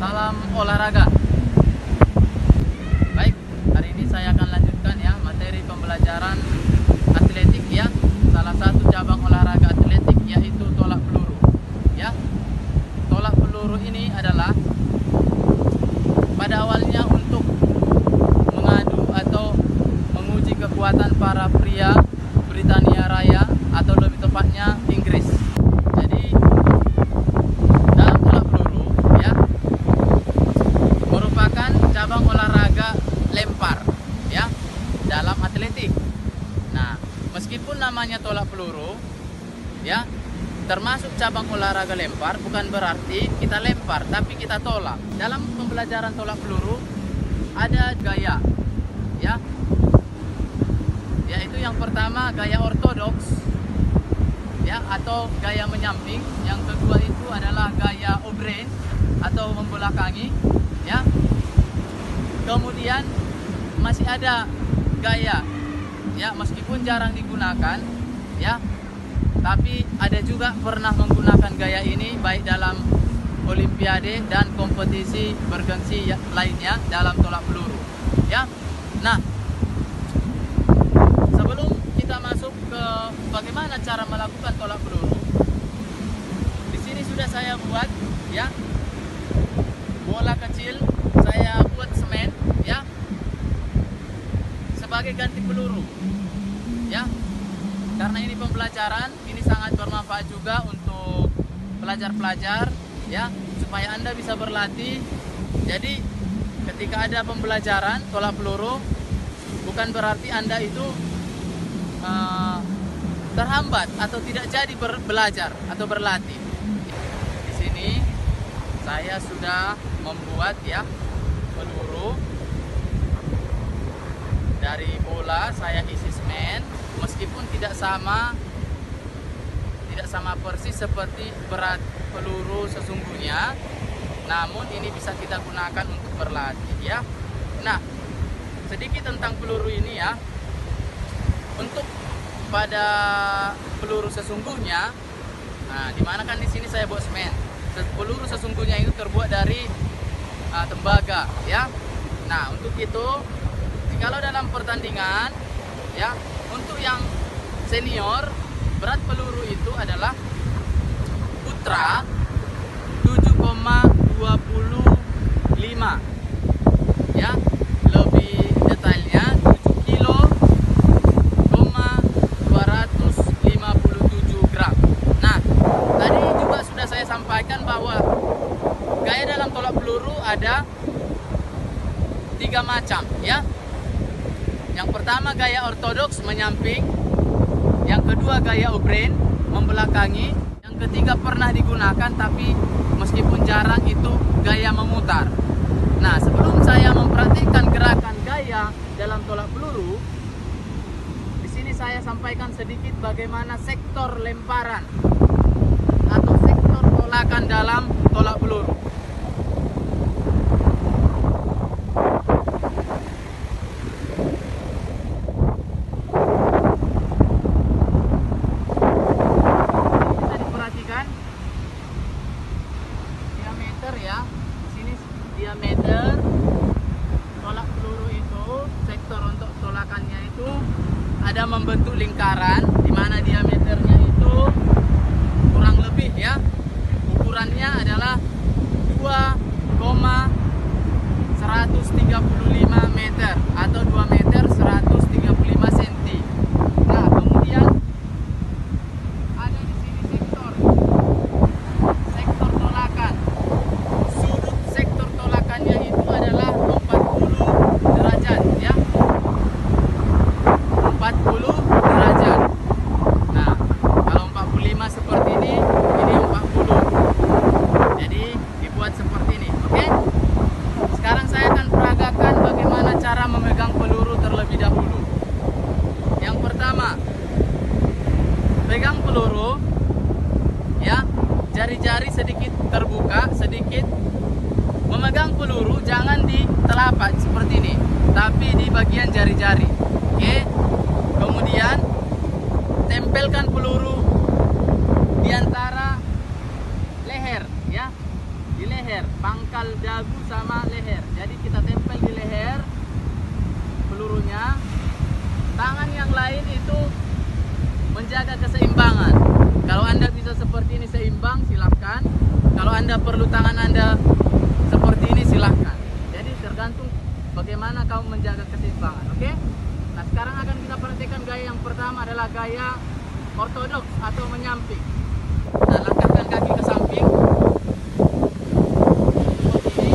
Salam olahraga. Baik, hari ini saya akan lanjutkan ya materi pembelajaran atletik ya. Salah satu cabang olahraga atletik yaitu tolak peluru. Ya. Tolak peluru ini adalah pada awalnya untuk mengadu atau menguji kekuatan para pria Britania Raya atau lebih tepatnya Inggris. Jadi dalam tolak peluru ya merupakan cabang olahraga lempar ya dalam atletik. Nah, meskipun namanya tolak peluru ya termasuk cabang olahraga lempar, bukan berarti kita lempar tapi kita tolak. Dalam pembelajaran tolak peluru ada gaya ya, yaitu yang pertama gaya ortodoks ya atau gaya menyamping. Yang kedua itu adalah gaya obrane atau membelakangi ya. Kemudian masih ada gaya ya, meskipun jarang digunakan ya, tapi ada juga pernah menggunakan gaya ini baik dalam olimpiade dan kompetisi bergengsi lainnya dalam tolak peluru ya. Nah, sebelum kita masuk ke bagaimana cara melakukan tolak peluru, di sini sudah saya buat ya bola kecil, saya buat semen ya sebagai ganti peluru ya. Karena ini pembelajaran, ini sangat bermanfaat juga untuk pelajar-pelajar ya, supaya Anda bisa berlatih. Jadi ketika ada pembelajaran tolak peluru, bukan berarti Anda itu terhambat atau tidak jadi belajar atau berlatih. Di sini saya sudah membuat ya peluru. Dari bola saya isi semen, meskipun tidak sama persis seperti berat peluru sesungguhnya, namun ini bisa kita gunakan untuk berlatih ya. Nah, sedikit tentang peluru ini ya. Untuk pada peluru sesungguhnya, nah dimana kan di sini saya buat semen. Peluru sesungguhnya itu terbuat dari tembaga ya. Nah, untuk itu kalau dalam pertandingan ya, untuk yang senior berat peluru itu adalah putra 7,25 ya. Lebih detailnya 7 kilo 257 gram. Nah, tadi juga sudah saya sampaikan bahwa gaya dalam tolak peluru ada 3 macam ya. Yang pertama gaya ortodoks menyamping, yang kedua gaya obrane membelakangi, yang ketiga pernah digunakan tapi meskipun jarang itu gaya memutar. Nah, sebelum saya mempraktikkan gerakan gaya dalam tolak peluru, di sini saya sampaikan sedikit bagaimana sektor lemparan atau sektor tolakan dalam tolak peluru. Diameter tolak peluru itu, sektor untuk tolakannya itu ada membentuk lingkaran, di mana diameternya itu kurang lebih ya, ukurannya adalah 2,135 meter atau 2 meter 135 cm. Nah, kemudian ada di sini sektor tolakan. Sudut sektor tolakannya itu adalah 40 derajat ya. 40 derajat. Nah, kalau 45 seperti ini 40. Jadi dibuat seperti ini, oke? Sekarang saya akan peragakan bagaimana cara memegang peluru terlebih dahulu. Yang pertama, pegang peluru ya, jari-jari sedikit terbuka, sedikit. Memegang peluru jangan di telapak seperti ini, tapi di bagian jari-jari. Oke. Kemudian tempelkan peluru di antara leher ya, di leher. leher, pangkal dagu sama leher. Jadi kita tempel di leher pelurunya. Tangan yang lain itu menjaga keseimbangan. Kalau Anda bisa seperti ini seimbang, silahkan. Kalau Anda perlu tangan Anda seperti ini, silahkan. Jadi tergantung bagaimana kamu menjaga keseimbangan. Oke? Nah, sekarang akan kita perhatikan gaya yang pertama adalah gaya ortodoks atau menyamping. Nah, langkahkan kaki ke samping seperti ini.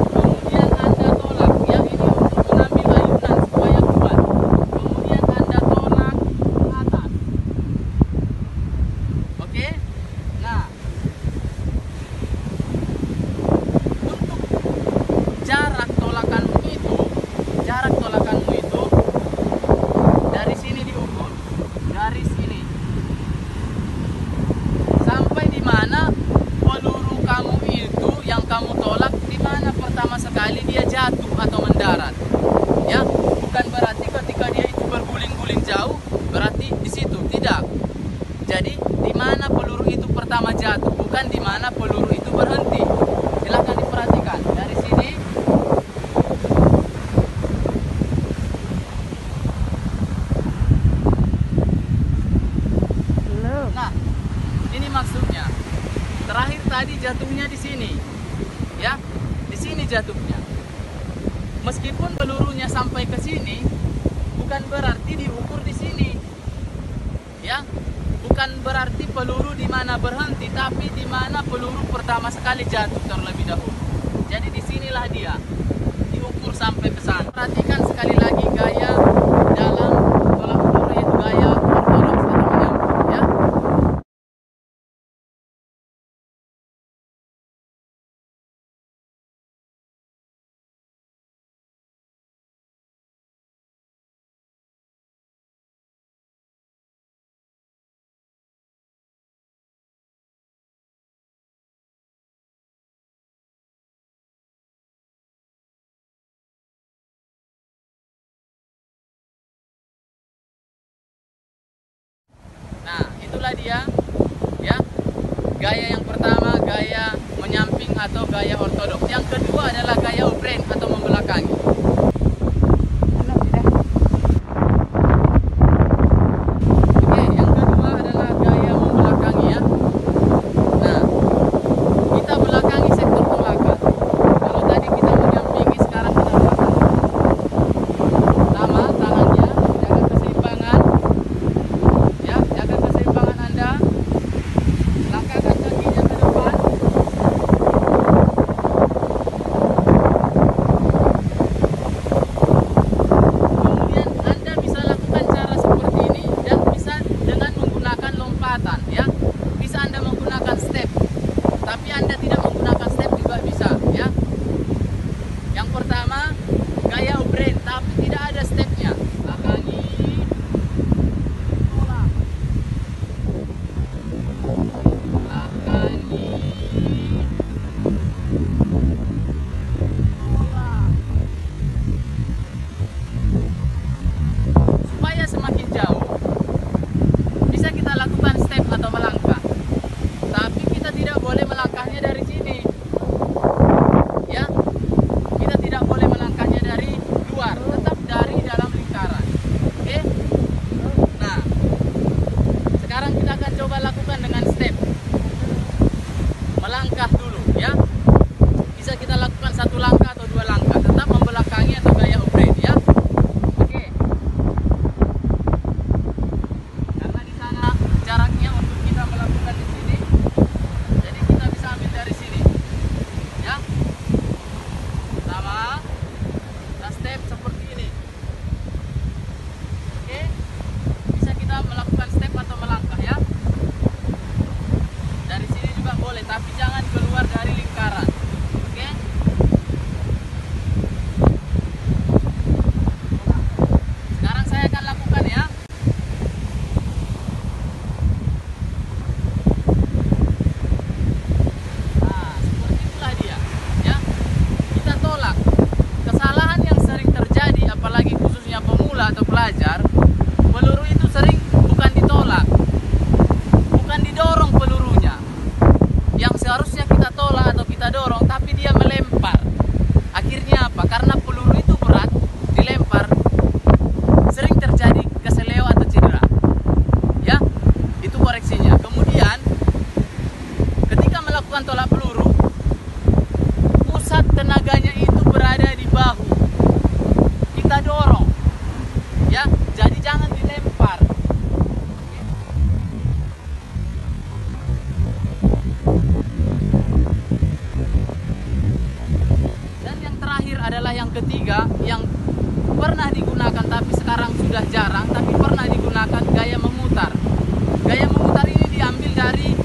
Kemudian Anda tolak. Yang ini untuk mengambil ayunan supaya kuat. Kemudian Anda tolak ke atas. Oke? Nah, untuk jarak tolakanmu itu dari sini diukur, dari sini sampai di mana peluru kamu itu yang kamu tolak, di mana pertama sekali dia jatuh atau mendarat. Ya, bukan berarti ketika dia itu berguling-guling jauh berarti di situ, tidak. Jadi di mana peluru itu pertama jatuh, bukan di mana peluru itu berhenti. Silahkan diperhatikan dari sini. Nah, ini maksudnya. Terakhir tadi jatuhnya di sini. Ya, di sini jatuhnya. Meskipun pelurunya sampai ke sini, bukan berarti diukur di sini. Ya, bukan berarti peluru di mana berhenti, tapi di mana peluru pertama sekali jatuh terlebih dahulu. Jadi disinilah dia diukur sampai ke sana. Perhatikan sekali lagi gaya dalam tolak peluru, yaitu gaya ortodoks atau menyamping. Ya. Nah, itulah dia, ya. Gaya yang pertama gaya menyamping atau gaya ortodoks. Yang kedua adalah gaya obreng atau membelakangi. Oke, yang kedua adalah gaya membelakangi, ya. Nah, kita belakangi sektor tolakan. Kalau tadi kita menyampingi, sekarang kita belakangi. Sama tangannya, jaga keseimbangan. Ya, jaga keseimbangan Anda. Langkahkan kakinya ke depan. Kemudian Anda bisa lakukan cara seperti ini dan bisa dengan menggunakan lompatan, ya. Bisa Anda menggunakan step. Tapi Anda tidak menggunakan step juga bisa, ya. Yang pertama, gaya obreng tapi tidak ada stepnya. Belakangi. Tolak. Belakangi. Tolak. Supaya semakin jauh, bisa kita lakukan step atau melangkah. Tapi kita tidak boleh melangkahnya dari sini. Ya. Kita tidak boleh melangkahnya dari luar, tetap dari dalam lingkaran. Oke? Nah, sekarang kita akan coba lakukan dengan step. Melangkah dulu, ya. Bisa kita lakukan satu langkah atau dua langkah, tetap membelakangi atau gaya obreng, ya. Oke. Karena di sana jaraknya untuk kita melakukan di sini, jadi kita bisa ambil dari sini, ya. Sama, kita step seperti ini. Oke, bisa kita melakukan step atau melangkah, ya. Dari sini juga boleh, tapi jangan keluar dari lingkaran. Oke. Sekarang saya akan lakukan, ya. Nah, seperti itulah dia, ya. Kita tolak. Kesalahan yang sering terjadi, apalagi khususnya pemula atau pelajar, peluru itu sering bukan ditolak, bukan didorong pelurunya. Yang kita tolak atau kita dorong, tapi dia melempar. Akhirnya apa? Karena peluru itu berat, dilempar, sering terjadi keseleo atau cedera. Ya, itu koreksinya. Kemudian, ketika melakukan tolak peluru, pusat tenaganya itu berada di bahu. Kita dorong, ya. Jadi jangan dilempar. Dan yang terakhir adalah yang ketiga, yang pernah digunakan tapi sekarang sudah jarang, tapi pernah digunakan, gaya memutar. Gaya memutar ini diambil dari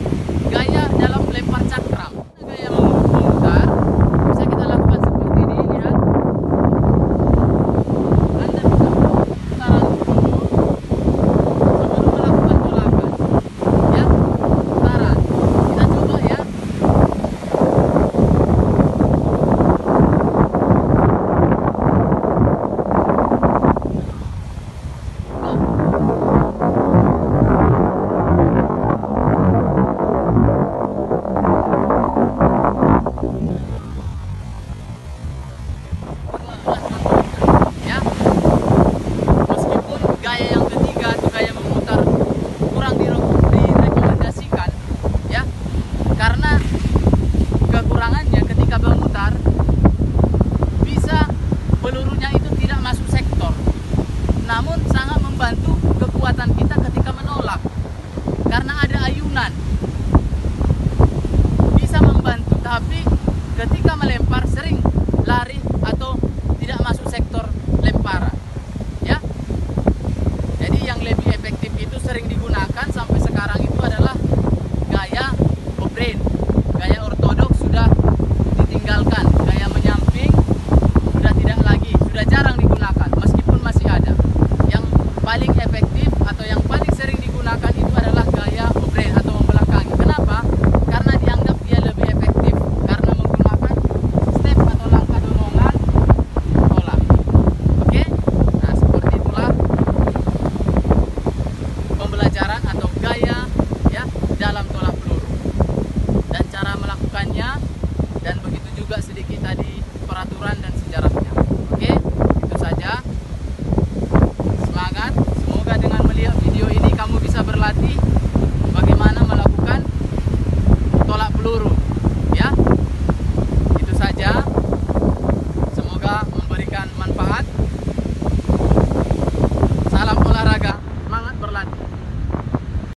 gaya dalam lempar cakram. Gaya memutar bisa kita lakukan seperti ini, lihat. Anda bisa melakukan putaran dulu sebelum melakukan tolakan. Ya, putaran. Kita coba ya. Ya, meskipun gaya yang ketiga itu gaya memutar kurang direkomendasikan, ya, karena kekurangannya ketika memutar bisa pelurunya itu tidak masuk sektor, namun sangat membantu kekuatan kita ketika menolak karena ada ayunan, bisa membantu, tapi ketika melempar sering lari atau tidak masuk sektor lemparan, ya. Jadi yang lebih efektif itu sering digunakan sampai sekarang itu adalah gaya off-brain. Gaya ortodoks sudah ditinggalkan, gaya menyamping sudah tidak lagi, sudah jarang digunakan meskipun masih ada. Yang paling efektif atau yang paling sering digunakan itu adalah gaya off-brain atau membelakangi. Kenapa? Karena dianggap dia lebih efektif karena menggunakan step atau langkah dorongan tolak. Oke? Nah, seperti itulah pembelajaran atau gaya, ya, dalam tolak peluru dan cara melakukannya, dan begitu juga sedikit tadi peraturan dan sejarahnya. Oke?